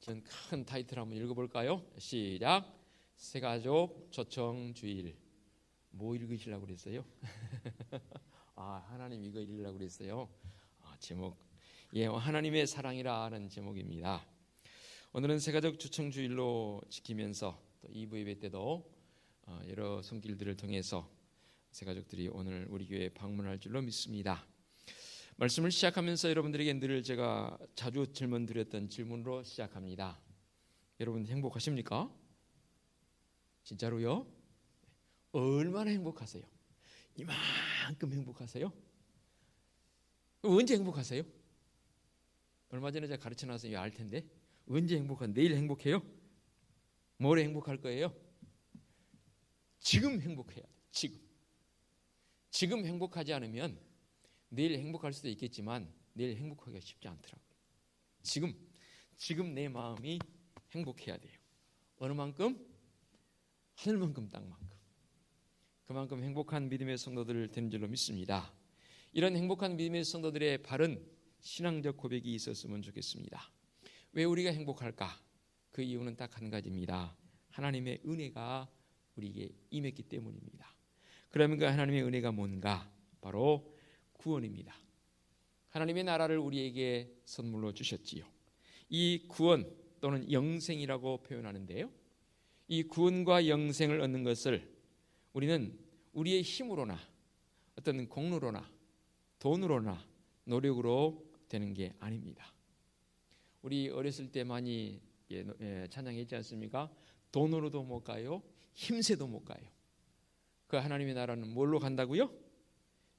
큰 타이틀 한번 읽어볼까요? 시작. 새가족 초청주일. 뭐 읽으시려고 그랬어요? 하나님 이거 읽으려고 그랬어요. 제목, 하나님의 사랑이라는 제목입니다. 오늘은 새가족 초청주일로 지키면서 또 2부 예배 때도 여러 손길들을 통해서 새가족들이 오늘 우리 교회에 방문할 줄로 믿습니다. 말씀을 시작하면서 여러분들에게 늘 제가 자주 질문 드렸던 질문으로 시작합니다. 여러분 행복하십니까? 진짜로요? 얼마나 행복하세요? 이만큼 행복하세요? 언제 행복하세요? 얼마 전에 제가 가르쳐 놨어요. 알 텐데 언제 행복한? 내일 행복해요? 모레 행복할 거예요? 지금 행복해야 돼. 지금 행복하지 않으면 내일 행복할 수도 있겠지만 내일 행복하기가 쉽지 않더라고요. 지금 내 마음이 행복해야 돼요. 어느 만큼? 하늘만큼 땅만큼. 그만큼 행복한 믿음의 성도들 되는 줄로 믿습니다. 이런 행복한 믿음의 성도들의 바른 신앙적 고백이 있었으면 좋겠습니다. 왜 우리가 행복할까? 그 이유는 딱 한 가지입니다. 하나님의 은혜가 우리에게 임했기 때문입니다. 그러면 그 하나님의 은혜가 뭔가? 바로 구원입니다. 하나님의 나라를 우리에게 선물로 주셨지요. 이 구원 또는 영생이라고 표현하는데요. 이 구원과 영생을 얻는 것을 우리는 우리의 힘으로나 어떤 공로로나 돈으로나 노력으로 되는 게 아닙니다. 우리 어렸을 때 많이 찬양했지 않습니까? 돈으로도 못 가요. 힘세도 못 가요. 그 하나님의 나라는 뭘로 간다고요?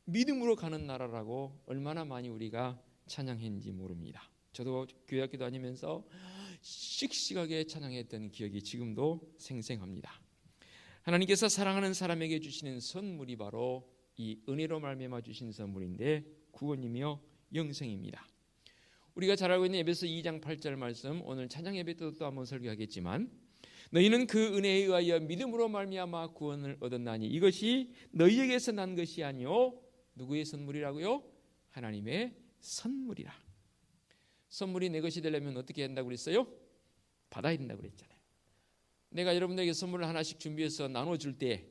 믿음으로 가는 나라라고 얼마나 많이 우리가 찬양했는지 모릅니다. 저도 교회 학교 다니면서 씩씩하게 찬양했던 기억이 지금도 생생합니다. 하나님께서 사랑하는 사람에게 주시는 선물이 바로 이 은혜로 말미암아 주신 선물인데 구원이며 영생입니다. 우리가 잘 알고 있는 에베소 2장 8절 말씀, 오늘 찬양 예배 때도 또 한번 설교하겠지만 너희는 그 은혜에 의하여 믿음으로 말미암아 구원을 얻었나니 이것이 너희에게서 난 것이 아니요 누구의 선물이라고요? 하나님의 선물이라. 선물이 내 것이 되려면 어떻게 한다고 그랬어요? 받아야 된다고 그랬잖아요. 내가 여러분들에게 선물을 하나씩 준비해서 나눠줄 때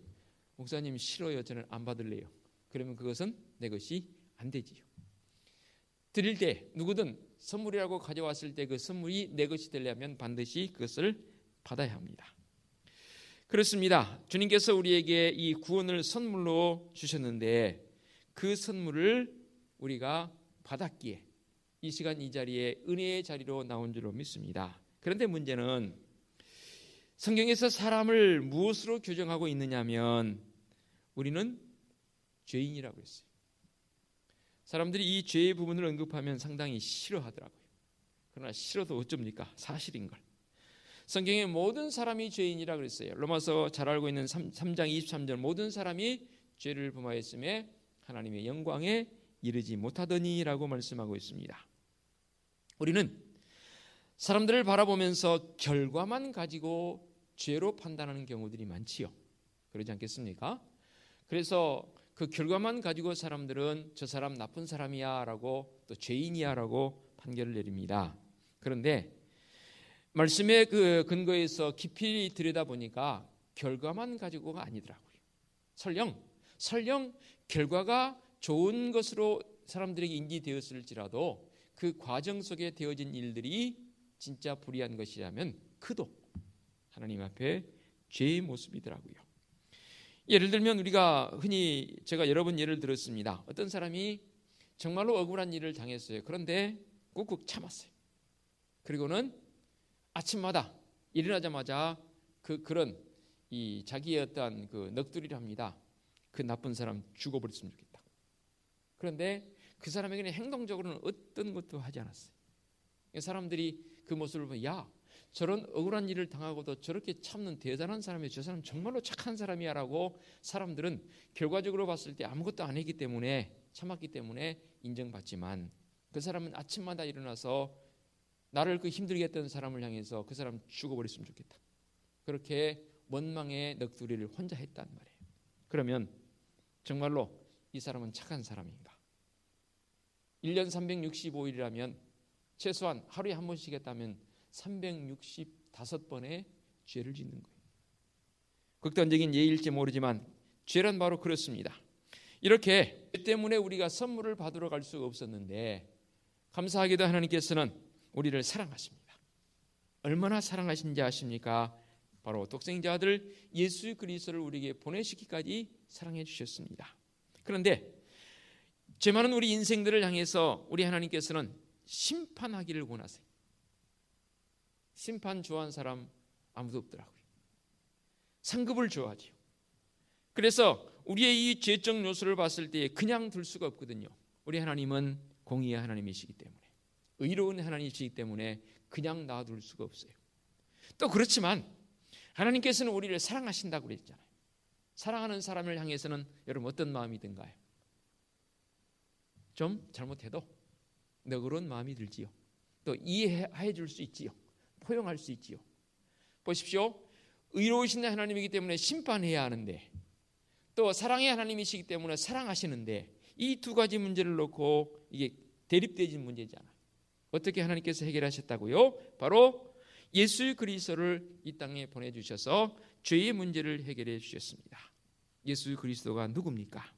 목사님 싫어요, 저는 안 받을래요. 그러면 그것은 내 것이 안 되지요. 드릴 때 누구든 선물이라고 가져왔을 때 그 선물이 내 것이 되려면 반드시 그것을 받아야 합니다. 그렇습니다. 주님께서 우리에게 이 구원을 선물로 주셨는데 그 선물을 우리가 받았기에 이 시간 이 자리에 은혜의 자리로 나온 줄로 믿습니다. 그런데 문제는 성경에서 사람을 무엇으로 규정하고 있느냐면 우리는 죄인이라고 했어요. 사람들이 이 죄의 부분을 언급하면 상당히 싫어하더라고요. 그러나 싫어도 어쩝니까? 사실인 걸. 성경의 모든 사람이 죄인이라고 그랬어요. 로마서 잘 알고 있는 3장 23절 모든 사람이 죄를 범하였음에 하나님의 영광에 이르지 못하더니라고 말씀하고 있습니다. 우리는 사람들을 바라보면서 결과만 가지고 죄로 판단하는 경우들이 많지요. 그러지 않겠습니까? 그래서 그 결과만 가지고 사람들은 저 사람 나쁜 사람이야 라고 또 죄인이야 라고 판결을 내립니다. 그런데 말씀의 그 근거에서 깊이 들여다보니까 결과만 가지고가 아니더라고요. 설령 결과가 좋은 것으로 사람들에게 인지되었을지라도 그 과정 속에 되어진 일들이 진짜 불의한 것이라면 그도 하나님 앞에 죄의 모습이더라고요. 예를 들면 우리가 흔히 제가 여러 번 예를 들었습니다. 어떤 사람이 정말로 억울한 일을 당했어요. 그런데 꾹꾹 참았어요. 그리고는 아침마다 일어나자마자 그런 이 자기의 어떤 그 넋두리를 합니다. 그 나쁜 사람 죽어버렸으면 좋겠다. 그런데 그 사람에게는 행동적으로는 어떤 것도 하지 않았어요. 사람들이 그 모습을 보면 야 저런 억울한 일을 당하고도 저렇게 참는 대단한 사람이 저 사람 정말로 착한 사람이야 라고 사람들은 결과적으로 봤을 때 아무것도 안 했기 때문에 참았기 때문에 인정받지만 그 사람은 아침마다 일어나서 나를 그 힘들게 했던 사람을 향해서 그 사람 죽어버렸으면 좋겠다. 그렇게 원망의 넋두리를 혼자 했단 말이에요. 그러면 정말로 이 사람은 착한 사람인가? 1년 365일이라면 최소한 하루에 한 번씩 했다면 365번의 죄를 짓는 거예요. 극단적인 예일지 모르지만 죄란 바로 그렇습니다. 이렇게 죄 때문에 우리가 선물을 받으러 갈 수가 없었는데 감사하게도 하나님께서는 우리를 사랑하십니다. 얼마나 사랑하신지 아십니까? 바로 독생자 아들 예수 그리스도를 우리에게 보내시기까지 사랑해 주셨습니다. 그런데 죄 많은 우리 인생들을 향해서 우리 하나님께서는 심판하기를 원하세요. 심판 좋아하는 사람 아무도 없더라고요. 상급을 좋아하지요. 그래서 우리의 이 죄적 요소를 봤을 때 그냥 둘 수가 없거든요. 우리 하나님은 공의의 하나님이시기 때문에, 의로운 하나님이시기 때문에 그냥 놔둘 수가 없어요. 또 그렇지만 하나님께서는 우리를 사랑하신다고 그랬잖아요. 사랑하는 사람을 향해서는 여러분 어떤 마음이 든가요? 좀 잘못해도 너그러운 마음이 들지요. 또 이해해 줄 수 있지요. 포용할 수 있지요. 보십시오. 의로우신 하나님이기 때문에 심판해야 하는데, 또 사랑의 하나님이시기 때문에 사랑하시는데, 이 두 가지 문제를 놓고 이게 대립되는 문제잖아요. 어떻게 하나님께서 해결하셨다고요? 바로 예수 그리스도를 이 땅에 보내주셔서 죄의 문제를 해결해 주셨습니다. 예수 그리스도가 누굽니까?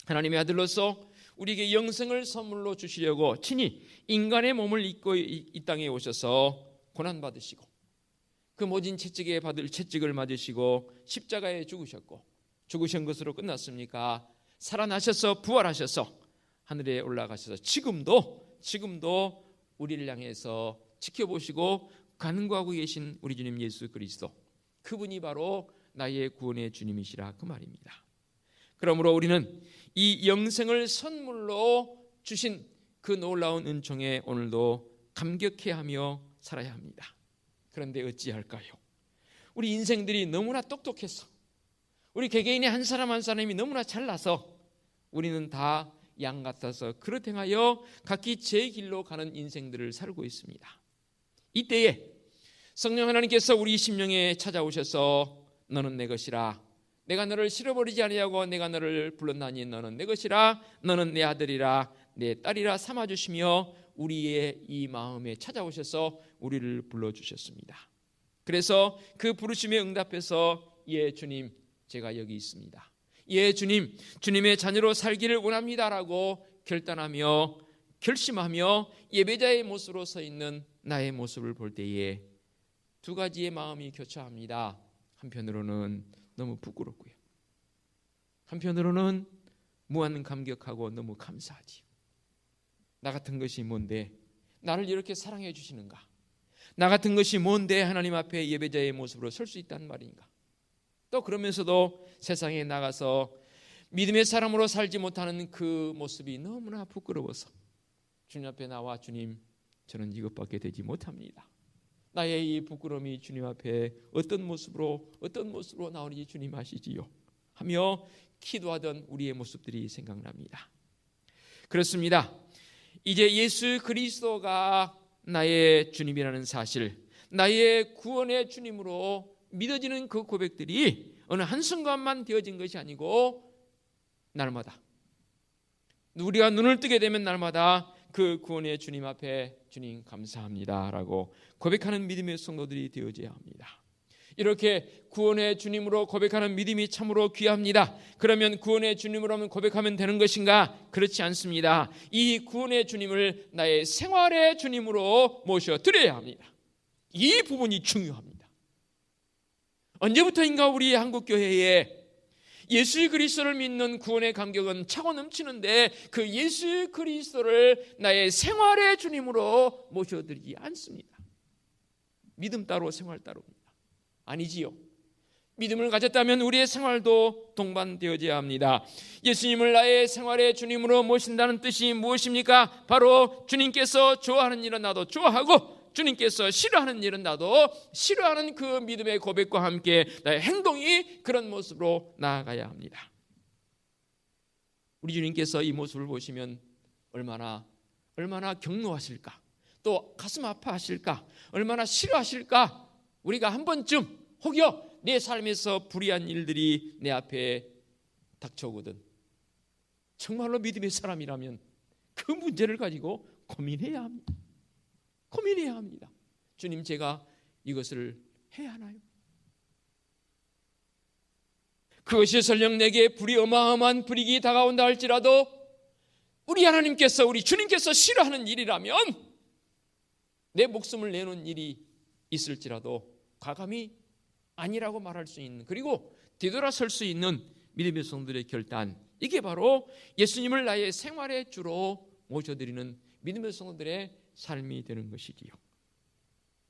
하나님의 아들로서 우리에게 영생을 선물로 주시려고 친히 인간의 몸을 입고 이 땅에 오셔서 고난받으시고 그 모진 채찍에 받을 채찍을 맞으시고 십자가에 죽으셨고, 죽으신 것으로 끝났습니까? 살아나셔서 부활하셔서 하늘에 올라가셔서 지금도 우리를 향해서 지켜보시고 간구하고 계신 우리 주님 예수 그리스도, 그분이 바로 나의 구원의 주님이시라 그 말입니다. 그러므로 우리는 이 영생을 선물로 주신 그 놀라운 은총에 오늘도 감격해하며 살아야 합니다. 그런데 어찌할까요? 우리 인생들이 너무나 똑똑해서, 우리 개개인의 한 사람 한 사람이 너무나 잘나서 우리는 다 양 같아서 그릇 행하여 각기 제 길로 가는 인생들을 살고 있습니다. 이때에 성령 하나님께서 우리 심령에 찾아오셔서 너는 내 것이라, 내가 너를 실어버리지 아니하고 내가 너를 불렀나니 너는 내 것이라, 너는 내 아들이라 내 딸이라 삼아주시며 우리의 이 마음에 찾아오셔서 우리를 불러주셨습니다. 그래서 그 부르심에 응답해서 예 주님 제가 여기 있습니다, 예 주님, 주님의 자녀로 살기를 원합니다라고 결단하며 결심하며 예배자의 모습으로 서 있는 나의 모습을 볼 때에 두 가지의 마음이 교차합니다. 한편으로는 너무 부끄럽고요, 한편으로는 무한 감격하고 너무 감사하지요. 나 같은 것이 뭔데 나를 이렇게 사랑해 주시는가? 나 같은 것이 뭔데 하나님 앞에 예배자의 모습으로 설 수 있단 말인가? 또 그러면서도 세상에 나가서 믿음의 사람으로 살지 못하는 그 모습이 너무나 부끄러워서 주님 앞에 나와 주님 저는 이것밖에 되지 못합니다, 나의 이 부끄러움이 주님 앞에 어떤 모습으로 나오는지 주님 아시지요 하며 기도하던 우리의 모습들이 생각납니다. 그렇습니다. 이제 예수 그리스도가 나의 주님이라는 사실, 나의 구원의 주님으로 믿어지는 그 고백들이 어느 한순간만 되어진 것이 아니고 날마다 우리가 눈을 뜨게 되면 날마다 그 구원의 주님 앞에 주님 감사합니다 라고 고백하는 믿음의 성도들이 되어져야 합니다. 이렇게 구원의 주님으로 고백하는 믿음이 참으로 귀합니다. 그러면 구원의 주님으로만 고백하면 되는 것인가? 그렇지 않습니다. 이 구원의 주님을 나의 생활의 주님으로 모셔드려야 합니다. 이 부분이 중요합니다. 언제부터인가 우리 한국교회에 예수 그리스도를 믿는 구원의 감격은 차고 넘치는데 그 예수 그리스도를 나의 생활의 주님으로 모셔드리지 않습니다. 믿음 따로 생활 따로입니다. 아니지요. 믿음을 가졌다면 우리의 생활도 동반되어져야 합니다. 예수님을 나의 생활의 주님으로 모신다는 뜻이 무엇입니까? 바로 주님께서 좋아하는 일은 나도 좋아하고 주님께서 싫어하는 일은 나도 싫어하는 그 믿음의 고백과 함께 나의 행동이 그런 모습으로 나아가야 합니다. 우리 주님께서 이 모습을 보시면 얼마나 격노하실까, 또 가슴 아파하실까, 얼마나 싫어하실까. 우리가 한 번쯤 혹여 내 삶에서 불의한 일들이 내 앞에 닥쳐오거든 정말로 믿음의 사람이라면 그 문제를 가지고 고민해야 합니다. 주님, 제가 이것을 해야 하나요? 그것이 설령 내게 불이 어마어마한 불이익이 다가온다 할지라도 우리 하나님께서, 우리 주님께서 싫어하는 일이라면 내 목숨을 내놓은 일이 있을지라도 과감히 아니라고 말할 수 있는, 그리고 뒤돌아설 수 있는 믿음의 성도들의 결단, 이게 바로 예수님을 나의 생활의 주로 모셔드리는 믿음의 성도들의 삶이 되는 것이지요.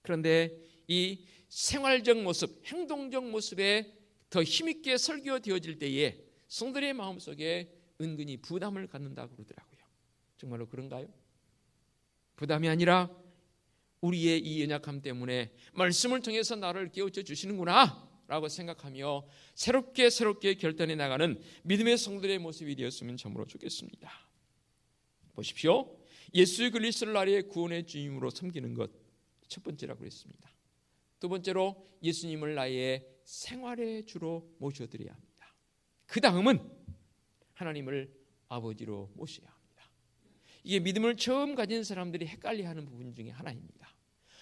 그런데 이 생활적 모습, 행동적 모습에 더 힘있게 설교되어질 때에 성도들의 마음속에 은근히 부담을 갖는다고 그러더라고요. 정말로 그런가요? 부담이 아니라 우리의 이 연약함 때문에 말씀을 통해서 나를 깨우쳐 주시는구나 라고 생각하며 새롭게 결단해 나가는 믿음의 성도들의 모습이 되었으면 참으로 좋겠습니다. 보십시오. 예수 그리스도를 나의 구원의 주님으로 섬기는 것, 첫 번째라고 했습니다. 두 번째로 예수님을 나의 생활의 주로 모셔드려야 합니다. 그 다음은 하나님을 아버지로 모셔야 합니다. 이게 믿음을 처음 가진 사람들이 헷갈려하는 부분 중에 하나입니다.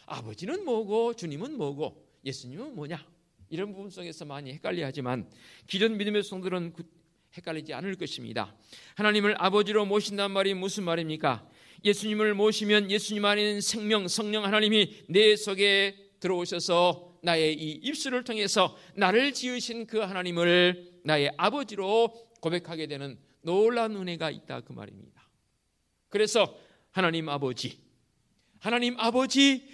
아버지는 뭐고 주님은 뭐고 예수님은 뭐냐, 이런 부분 속에서 많이 헷갈려하지만 기존 믿음의 성도들은 헷갈리지 않을 것입니다. 하나님을 아버지로 모신다는 말이 무슨 말입니까? 예수님을 모시면 예수님 안에 있는 생명, 성령 하나님이 내 속에 들어오셔서 나의 이 입술을 통해서 나를 지으신 그 하나님을 나의 아버지로 고백하게 되는 놀라운 은혜가 있다, 그 말입니다. 그래서 하나님 아버지,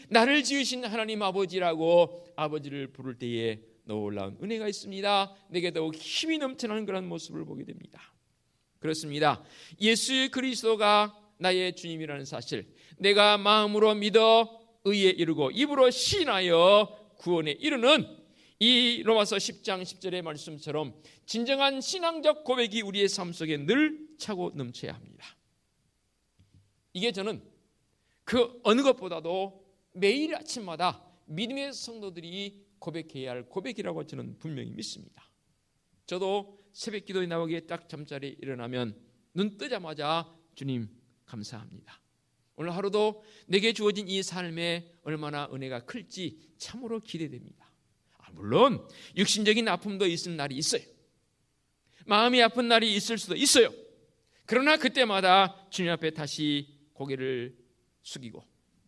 나를 지으신 하나님 아버지라고 아버지를 부를 때에 놀라운 은혜가 있습니다. 내게 더욱 힘이 넘치는 그런 모습을 보게 됩니다. 그렇습니다. 예수 그리스도가 나의 주님이라는 사실, 내가 마음으로 믿어 의에 이르고 입으로 시인하여 구원에 이르는 이 로마서 10장 10절의 말씀처럼 진정한 신앙적 고백이 우리의 삶 속에 늘 차고 넘쳐야 합니다. 이게 저는 그 어느 것보다도 매일 아침마다 믿음의 성도들이 고백해야 할 고백이라고 저는 분명히 믿습니다. 저도 새벽 기도에 나오기에 딱 잠자리에 일어나면 눈 뜨자마자 주님 감사합니다. 오늘 하루도 내게 주어진 이 삶에 얼마나 은혜가 클지 참으로 기대됩니다. 물론 육신적인 아픔도 있을 날이 있어요. 마음이 아픈 날이 있을 수도 있어요. 그러나 그때마다 주님 앞에 다시 고개를 숙이고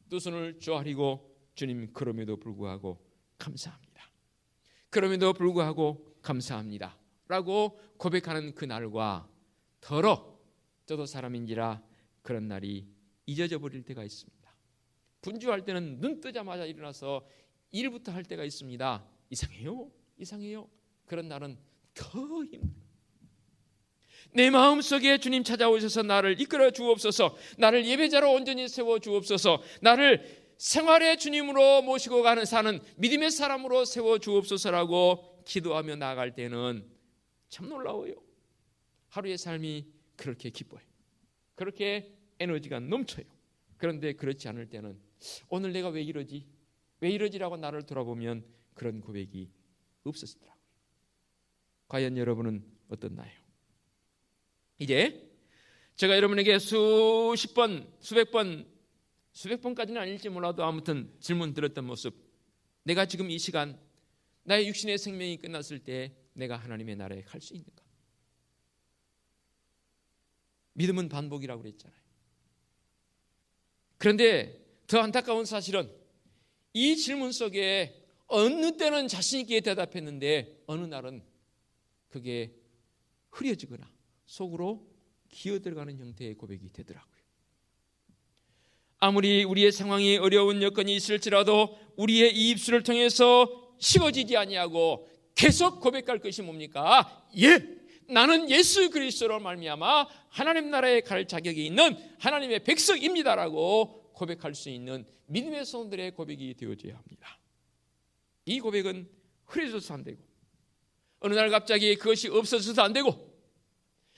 두 손을 조아리고 주님, 그럼에도 불구하고 감사합니다. 그럼에도 불구하고 감사합니다 라고 고백하는 그 날과 더러 저도 사람인지라 그런 날이 잊어져 버릴 때가 있습니다. 분주할 때는 눈 뜨자마자 일어나서 일부터 할 때가 있습니다. 이상해요. 그런 날은 더 힘들어요. 내 마음속에 주님 찾아오셔서 나를 이끌어 주옵소서, 나를 예배자로 온전히 세워 주옵소서, 나를 생활의 주님으로 모시고 사는 믿음의 사람으로 세워 주옵소서라고 기도하며 나아갈 때는 참 놀라워요. 하루의 삶이 그렇게 기뻐요. 그렇게 에너지가 넘쳐요. 그런데 그렇지 않을 때는 오늘 내가 왜 이러지라고 나를 돌아보면 그런 고백이 없었더라고요. 과연 여러분은 어떻나요? 이제 제가 여러분에게 수십 번, 수백 번까지는 아닐지 몰라도 아무튼 질문 드렸던 모습, 내가 지금 이 시간 나의 육신의 생명이 끝났을 때 내가 하나님의 나라에 갈 수 있는가? 믿음은 반복이라고 그랬잖아요. 그런데 더 안타까운 사실은 이 질문 속에 어느 때는 자신 있게 대답했는데 어느 날은 그게 흐려지거나 속으로 기어들어가는 형태의 고백이 되더라고요. 아무리 우리의 상황이 어려운 여건이 있을지라도 우리의 이 입술을 통해서 식어지지 아니하고 계속 고백할 것이 뭡니까? 나는 예수 그리스도로 말미암아 하나님 나라에 갈 자격이 있는 하나님의 백성입니다라고 고백할 수 있는 믿음의 성도들의 고백이 되어져야 합니다. 이 고백은 흐려져서 안 되고 어느 날 갑자기 그것이 없어져서 안 되고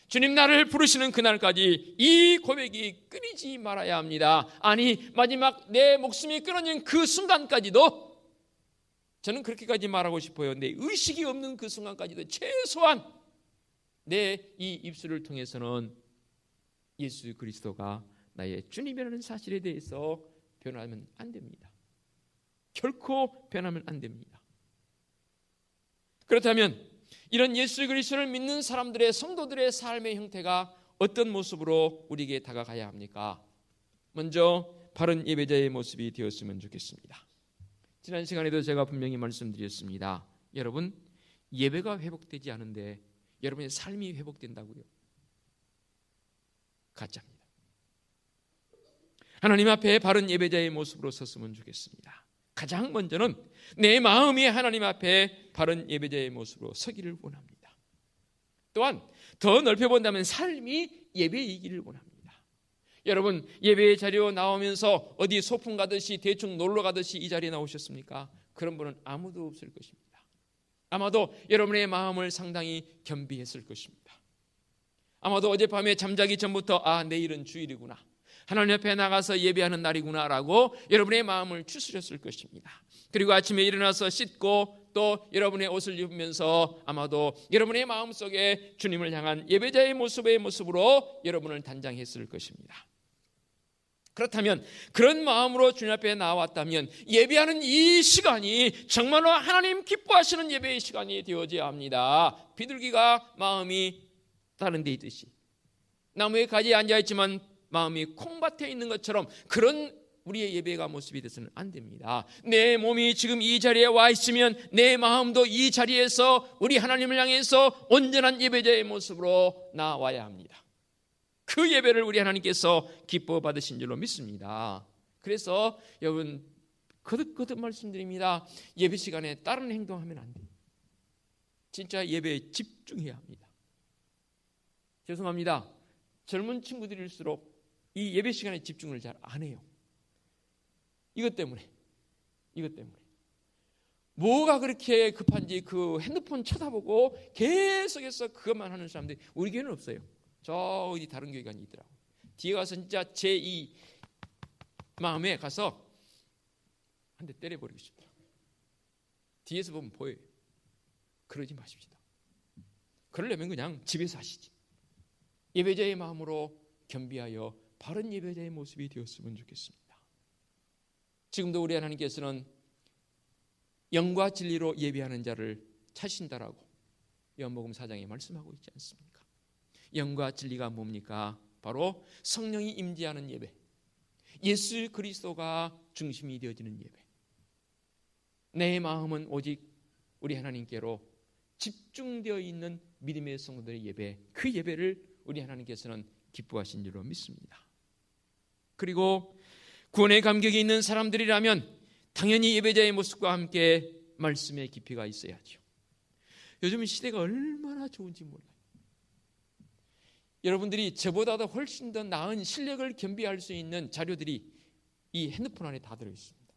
주님 나를 부르시는 그날까지 이 고백이 끊이지 말아야 합니다. 아니, 마지막 내 목숨이 끊어진 그 순간까지도 저는 그렇게까지 말하고 싶어요. 내 의식이 없는 그 순간까지도 최소한 내 이 입술을 통해서는 예수 그리스도가 나의 주님이라는 사실에 대해서 변하면 안 됩니다. 결코 변하면 안 됩니다. 그렇다면 이런 예수 그리스도를 믿는 사람들의 성도들의 삶의 형태가 어떤 모습으로 우리에게 다가가야 합니까? 먼저 바른 예배자의 모습이 되었으면 좋겠습니다. 지난 시간에도 제가 분명히 말씀드렸습니다. 여러분, 예배가 회복되지 않은데 여러분의 삶이 회복된다고요? 가짜입니다. 하나님 앞에 바른 예배자의 모습으로 섰으면 좋겠습니다. 가장 먼저는 내 마음이 하나님 앞에 바른 예배자의 모습으로 서기를 원합니다. 또한 더 넓혀본다면 삶이 예배이기를 원합니다. 여러분, 예배의 자리로 나오면서 어디 소풍 가듯이 대충 놀러 가듯이 이 자리에 나오셨습니까? 그런 분은 아무도 없을 것입니다. 아마도 여러분의 마음을 상당히 겸비했을 것입니다. 아마도 어젯밤에 잠자기 전부터 내일은 주일이구나, 하나님 앞에 나가서 예배하는 날이구나라고 여러분의 마음을 추스렸을 것입니다. 그리고 아침에 일어나서 씻고 또 여러분의 옷을 입으면서 아마도 여러분의 마음속에 주님을 향한 예배자의 모습으로 여러분을 단장했을 것입니다. 그렇다면 그런 마음으로 주님 앞에 나왔다면 예배하는 이 시간이 정말로 하나님 기뻐하시는 예배의 시간이 되어져야 합니다. 비둘기가 마음이 다른 데 있듯이 나무에 가지에 앉아있지만 마음이 콩밭에 있는 것처럼 그런 우리의 예배가 모습이 돼서는 안 됩니다. 내 몸이 지금 이 자리에 와 있으면 내 마음도 이 자리에서 우리 하나님을 향해서 온전한 예배자의 모습으로 나와야 합니다. 그 예배를 우리 하나님께서 기뻐 받으신 줄로 믿습니다. 그래서 여러분 거듭거듭 말씀드립니다. 예배 시간에 다른 행동하면 안 돼요. 진짜 예배에 집중해야 합니다. 죄송합니다. 젊은 친구들일수록 이 예배 시간에 집중을 잘 안 해요. 이것 때문에 뭐가 그렇게 급한지 그 핸드폰 쳐다보고 계속해서 그것만 하는 사람들이 우리 교회는 없어요. 저 어디 다른 교회가 있더라고요. 뒤에 가서 진짜 제 이 마음에 가서 한 대 때려버리고 싶더라고요. 뒤에서 보면 보여요. 그러지 마십시다. 그러려면 그냥 집에서 하시지. 예배자의 마음으로 겸비하여 바른 예배자의 모습이 되었으면 좋겠습니다. 지금도 우리 하나님께서는 영과 진리로 예배하는 자를 찾으신다라고 요한복음 4장에 말씀하고 있지 않습니까? 영과 진리가 뭡니까? 바로 성령이 임재하는 예배, 예수 그리스도가 중심이 되어지는 예배. 내 마음은 오직 우리 하나님께로 집중되어 있는 믿음의 성도들의 예배, 그 예배를 우리 하나님께서는 기뻐하신 줄로 믿습니다. 그리고 구원의 감격이 있는 사람들이라면 당연히 예배자의 모습과 함께 말씀의 깊이가 있어야죠. 요즘 시대가 얼마나 좋은지 몰라요. 여러분들이 저보다도 훨씬 더 나은 실력을 겸비할 수 있는 자료들이 이 핸드폰 안에 다 들어있습니다.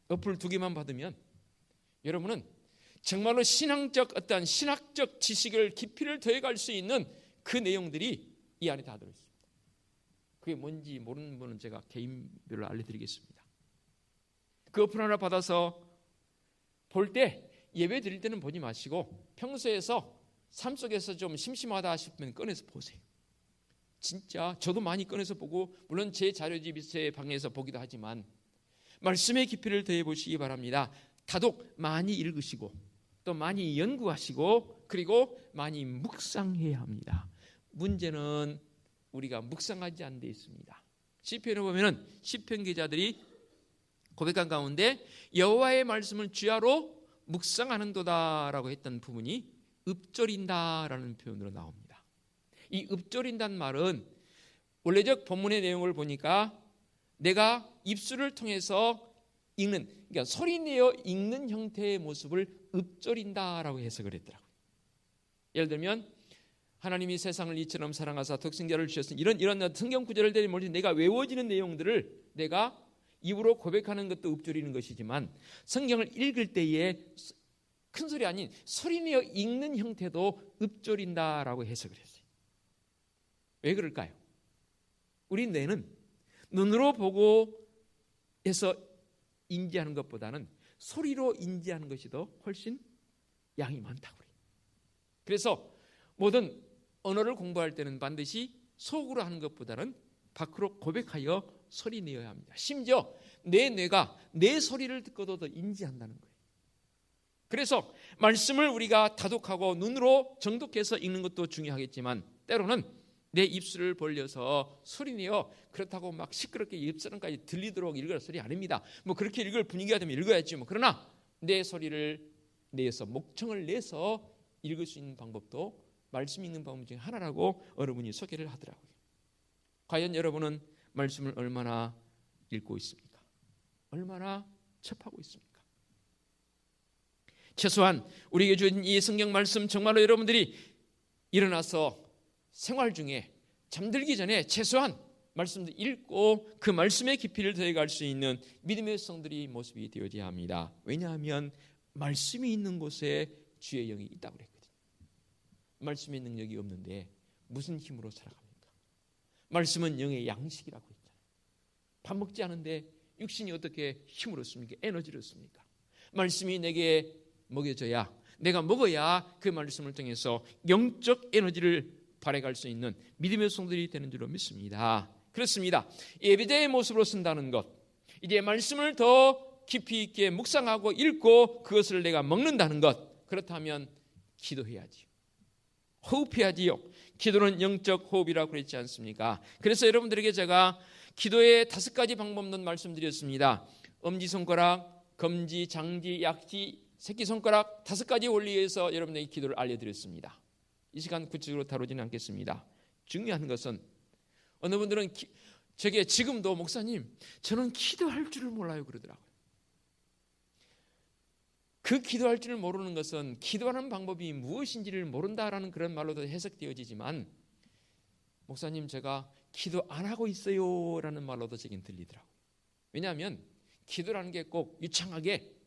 어플 2개만 받으면 여러분은 정말로 어떠한 신학적 지식을 깊이를 더해갈 수 있는 그 내용들이 이 안에 다 들어있습니다. 그게 뭔지 모르는 분은 제가 개인별로 알려드리겠습니다. 그 어플 하나 받아서 볼 때 예배 드릴 때는 보지 마시고 평소에서 삶 속에서 좀 심심하다 싶으면 꺼내서 보세요. 진짜 저도 많이 꺼내서 보고 물론 제 자료집 제 방에서 보기도 하지만 말씀의 깊이를 더해 보시기 바랍니다. 다독 많이 읽으시고 또 많이 연구하시고 그리고 많이 묵상해야 합니다. 문제는 우리가 묵상하지 않는 데 있습니다. 시편에 보면은 시편 기자들이 고백한 가운데 여호와의 말씀을 주야로 묵상하는도다라고 했던 부분이 읊조린다라는 표현으로 나옵니다. 이 읊조린다는 말은 원래적 본문의 내용을 보니까 내가 입술을 통해서 읽는, 그러니까 소리내어 읽는 형태의 모습을 읊조린다라고 해석을 했더라고요. 예를 들면 하나님이 세상을 이처럼 사랑하사 독생자를 주셨으니 이런 성경 구절을 대면 내가 외워지는 내용들을 내가 입으로 고백하는 것도 읊조리는 것이지만 성경을 읽을 때에 큰 소리 아닌 소리내어 읽는 형태도 읊조린다라고 해석을 했어요. 왜 그럴까요? 우리 뇌는 눈으로 보고 해서 인지하는 것보다는 소리로 인지하는 것이 더 훨씬 양이 많다고 그래요. 그래서 모든 언어를 공부할 때는 반드시 속으로 하는 것보다는 밖으로 고백하여 소리내어야 합니다. 심지어 내 뇌가 내 소리를 듣고도 더 인지한다는 거예요. 그래서 말씀을 우리가 다독하고 눈으로 정독해서 읽는 것도 중요하겠지만 때로는 내 입술을 벌려서 소리내어 그렇다고 막 시끄럽게 옆사람까지 들리도록 읽을 소리 아닙니다. 뭐 그렇게 읽을 분위기가 되면 읽어야지 뭐. 그러나 내 소리를 내서 목청을 내서 읽을 수 있는 방법도 말씀 읽는 방법 중에 하나라고 여러분이 소개를 하더라고요. 과연 여러분은 말씀을 얼마나 읽고 있습니까? 얼마나 접하고 있습니까? 최소한 우리에게 주신 이 성경 말씀 정말로 여러분들이 일어나서 생활 중에 잠들기 전에 최소한 말씀도 읽고 그 말씀의 깊이를 더해갈 수 있는 믿음의 성들이 모습이 되어져야 합니다. 왜냐하면 말씀이 있는 곳에 주의 영이 있다고 그랬거든요. 말씀의 능력이 없는데 무슨 힘으로 살아갑니까? 말씀은 영의 양식이라고 했잖아요. 밥 먹지 않은데 육신이 어떻게 힘을 얻습니까? 에너지를 얻습니까? 말씀이 내게 먹여줘야, 내가 먹어야 그 말씀을 통해서 영적 에너지를 발휘할 수 있는 믿음의 성들이 되는 줄로 믿습니다. 그렇습니다. 예배자의 모습으로 쓴다는 것, 이제 말씀을 더 깊이 있게 묵상하고 읽고 그것을 내가 먹는다는 것, 그렇다면 기도해야지요. 호흡해야지요. 기도는 영적 호흡이라고 그랬지 않습니까? 그래서 여러분들에게 제가 기도의 5가지 방법론 말씀드렸습니다. 엄지손가락, 검지, 장지, 약지, 새끼손가락 5가지 원리에서 여러분에게 기도를 알려드렸습니다. 이 시간 구체적으로 다루지는 않겠습니다. 중요한 것은 어느 분들은 저게 지금도 목사님 저는 기도할 줄을 몰라요 그러더라고요. 그 기도할 줄을 모르는 것은 기도하는 방법이 무엇인지를 모른다라는 그런 말로도 해석되어지지만 목사님 제가 기도 안 하고 있어요 라는 말로도 제겐 들리더라고요. 왜냐하면 기도라는 게 꼭 유창하게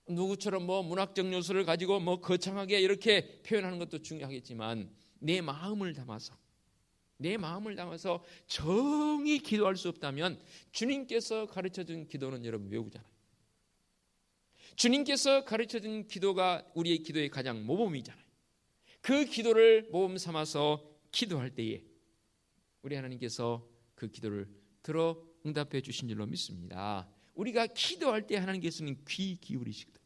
누구처럼 뭐 문학적 요소를 가지고 뭐 거창하게 이렇게 표현하는 것도 중요하겠지만 내 마음을 담아서 정이 기도할 수 없다면 주님께서 가르쳐준 기도는 여러분 외우잖아요. 주님께서 가르쳐준 기도가 우리의 기도의 가장 모범이잖아요. 그 기도를 모범 삼아서 기도할 때에 우리 하나님께서 그 기도를 들어 응답해 주신 줄로 믿습니다. 우리가 기도할 때 하나님께서는 귀 기울이시거든요.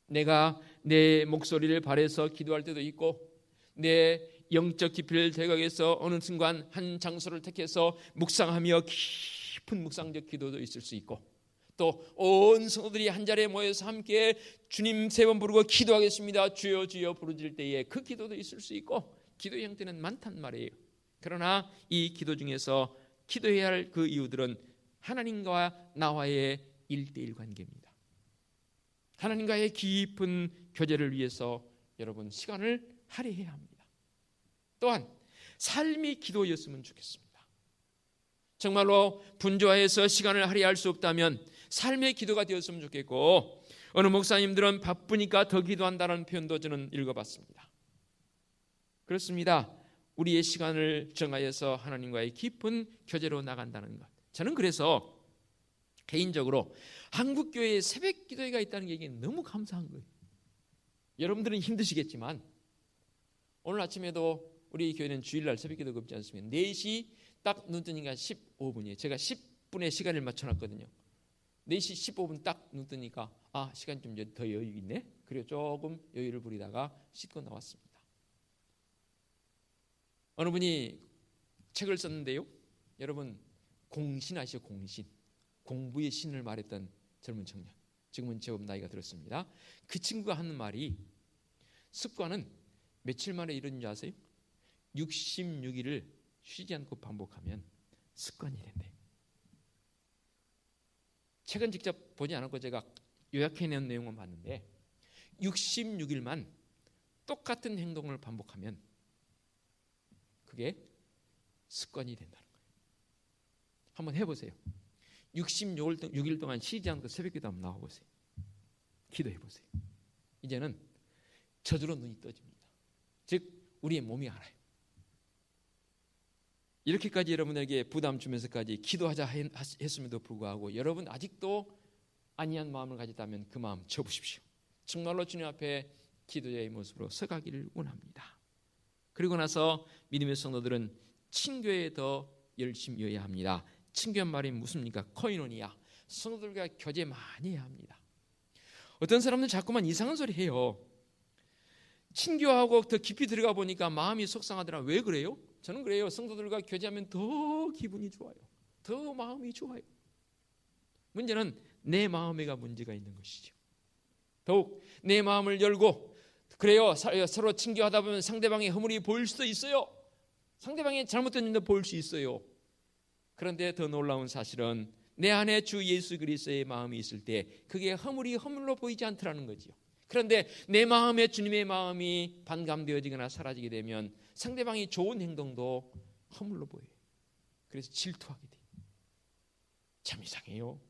내가 내 목소리를 발해서 기도할 때도 있고 내 영적 깊이를 대각해서 어느 순간 한 장소를 택해서 묵상하며 깊은 묵상적 기도도 있을 수 있고 또 온 성도들이 한 자리에 모여서 함께 주님 3번 부르고 기도하겠습니다. 주여 주여 부르질 때에 그 기도도 있을 수 있고 기도의 형태는 많단 말이에요. 그러나 이 기도 중에서 기도해야 할 그 이유들은 하나님과 나와의 1:1 관계입니다. 하나님과의 깊은 교제를 위해서 여러분 시간을 할애해야 합니다. 또한 삶이 기도였으면 좋겠습니다. 정말로 분주해서 시간을 할애할 수 없다면 삶의 기도가 되었으면 좋겠고 어느 목사님들은 바쁘니까 더 기도한다는 표현도 저는 읽어봤습니다. 그렇습니다. 우리의 시간을 정하여서 하나님과의 깊은 교제로 나간다는 것. 저는 그래서 개인적으로 한국교회에 새벽 기도회가 있다는 게 이게 너무 감사한 거예요. 여러분들은 힘드시겠지만 오늘 아침에도 우리 교회는 주일날 새벽 기도가 없지 않습니까? 4시 딱 눈 뜨니까 15분이에요. 제가 10분의 시간을 맞춰놨거든요. 4시 15분 딱 눈 뜨니까 시간 좀 더 여유 있네. 그리고 조금 여유를 부리다가 씻고 나왔습니다. 어느 분이 책을 썼는데요. 여러분 공신 아시죠? 공신. 공부의 신을 말했던 젊은 청년. 지금은 제법 나이가 들었습니다. 그 친구가 하는 말이 습관은 며칠 만에 이루는 줄 아세요? 66일을 쉬지 않고 반복하면 습관이 된대. 책은 직접 보지 않았고 제가 요약해낸 내용만 봤는데 66일만 똑같은 행동을 반복하면 그게 습관이 된다는 거예요. 한번 해보세요. 66일 동안 쉬지 않고 새벽기도 한번 나와보세요. 기도해보세요. 이제는 저절로 눈이 떠집니다. 즉 우리의 몸이 알아요. 이렇게까지 여러분에게 부담 주면서까지 기도하자 했음에도 불구하고 여러분 아직도 아니한 마음을 가졌다면 그 마음 접으십시오. 정말로 주님 앞에 기도자의 모습으로 서가기를 원합니다. 그리고 나서 믿음의 성도들은 친교에 더 열심히여야 합니다. 친교한 말이 무슨입니까? 코이노니아. 성도들과 교제 많이 해야 합니다. 어떤 사람들은 자꾸만 이상한 소리 해요. 친교하고 더 깊이 들어가 보니까 마음이 속상하더라. 왜 그래요? 저는 그래요. 성도들과 교제하면 더 기분이 좋아요. 더 마음이 좋아요. 문제는 내 마음에가 문제가 있는 것이죠. 더욱 내 마음을 열고 그래요. 서로 친교하다 보면 상대방의 허물이 보일 수도 있어요. 상대방의 잘못된 일도 보일 수 있어요. 그런데 더 놀라운 사실은 내 안에 주 예수 그리스도의 마음이 있을 때 그게 허물로 보이지 않더라는 거지요. 그런데 내 마음에 주님의 마음이 반감되어지거나 사라지게 되면 상대방이 좋은 행동도 허물로 보여요. 그래서 질투하게 돼요. 참 이상해요.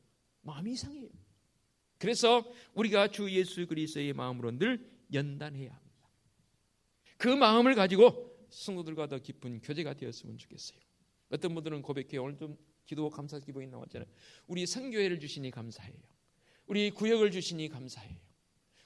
마음이 이상해요. 그래서 우리가 주 예수 그리스도의 마음으로 늘 연단해야 합니다. 그 마음을 가지고 성도들과 더 깊은 교제가 되었으면 좋겠어요. 어떤 분들은 고백해요. 오늘 좀 기도 감사 기도에 나왔잖아요. 우리 선교회를 주시니 감사해요. 우리 구역을 주시니 감사해요.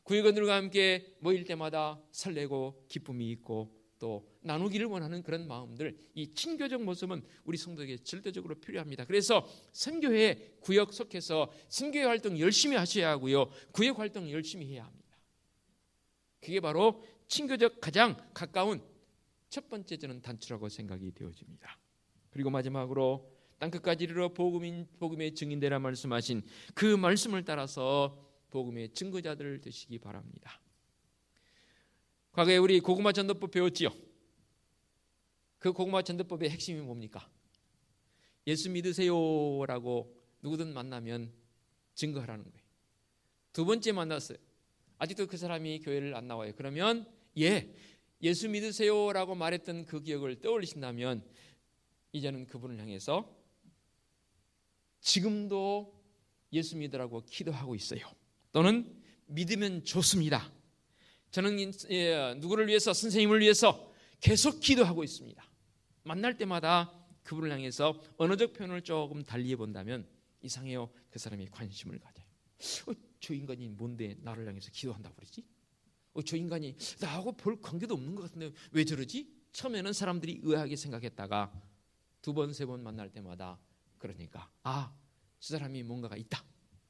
구역원들과 함께 모일 때마다 설레고 기쁨이 있고 또 나누기를 원하는 그런 마음들, 이 친교적 모습은 우리 성도에게 절대적으로 필요합니다. 그래서 선교회 구역 속해서 선교회 활동 열심히 하셔야 하고요. 구역 활동 열심히 해야 합니다. 그게 바로 친교적 가장 가까운 첫 번째 저는 단추라고 생각이 되어집니다. 그리고 마지막으로 땅끝까지 이르러 복음의 증인되라 말씀하신 그 말씀을 따라서 복음의 증거자들 되시기 바랍니다. 과거에 우리 고구마 전도법 배웠지요. 그 고구마 전도법의 핵심이 뭡니까? 예수 믿으세요라고 누구든 만나면 증거하라는 거예요. 두 번째 만났어요. 아직도 그 사람이 교회를 안 나와요. 그러면 예수 믿으세요라고 말했던 그 기억을 떠올리신다면 이제는 그분을 향해서 지금도 예수 믿으라고 기도하고 있어요. 또는 믿으면 좋습니다. 저는 누구를 위해서, 선생님을 위해서 계속 기도하고 있습니다. 만날 때마다 그분을 향해서 언어적 표현을 조금 달리해 본다면 이상해요. 그 사람이 관심을 가져요. 저 인간이 뭔데 나를 향해서 기도한다고 그러지? 저 인간이 나하고 별 관계도 없는 것 같은데 왜 저러지? 처음에는 사람들이 의아하게 생각했다가 두 번, 세 번 만날 때마다 그러니까 저 사람이 뭔가가 있다.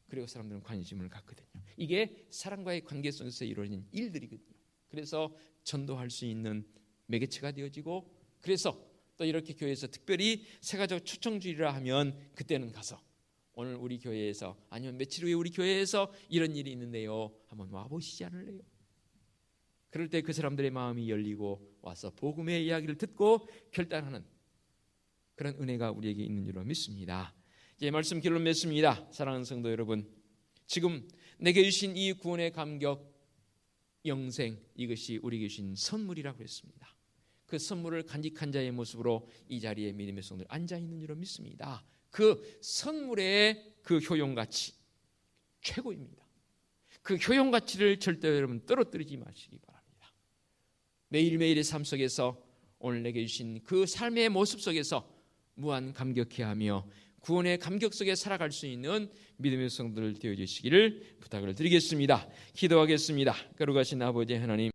그리고 사람들은 관심을 갖거든요. 이게 사람과의 관계 속에서 이루어진 일들이거든요. 그래서 전도할 수 있는 매개체가 되어지고, 그래서 또 이렇게 교회에서 특별히 세가족 초청주의라 하면 그때는 가서 오늘 우리 교회에서 아니면 며칠 후에 우리 교회에서 이런 일이 있는데요. 한번 와보시지 않을래요? 그럴 때 그 사람들의 마음이 열리고 와서 복음의 이야기를 듣고 결단하는 그런 은혜가 우리에게 있는 줄로 믿습니다. 이제 말씀 결론 맺습니다. 사랑하는 성도 여러분, 지금 내게 주신 이 구원의 감격, 영생, 이것이 우리에게 주신 선물이라고 했습니다. 그 선물을 간직한 자의 모습으로 이 자리에 믿음의 성도들 앉아 있는 줄로 믿습니다. 그 선물의 그 효용가치 최고입니다. 그 효용가치를 절대 여러분 떨어뜨리지 마시기 바랍니다. 매일매일의 삶 속에서 오늘 내게 주신 그 삶의 모습 속에서 무한 감격해하며 구원의 감격 속에 살아갈 수 있는 믿음의 성도들 되어주시기를 부탁을 드리겠습니다. 기도하겠습니다. 거룩하신 아버지 하나님,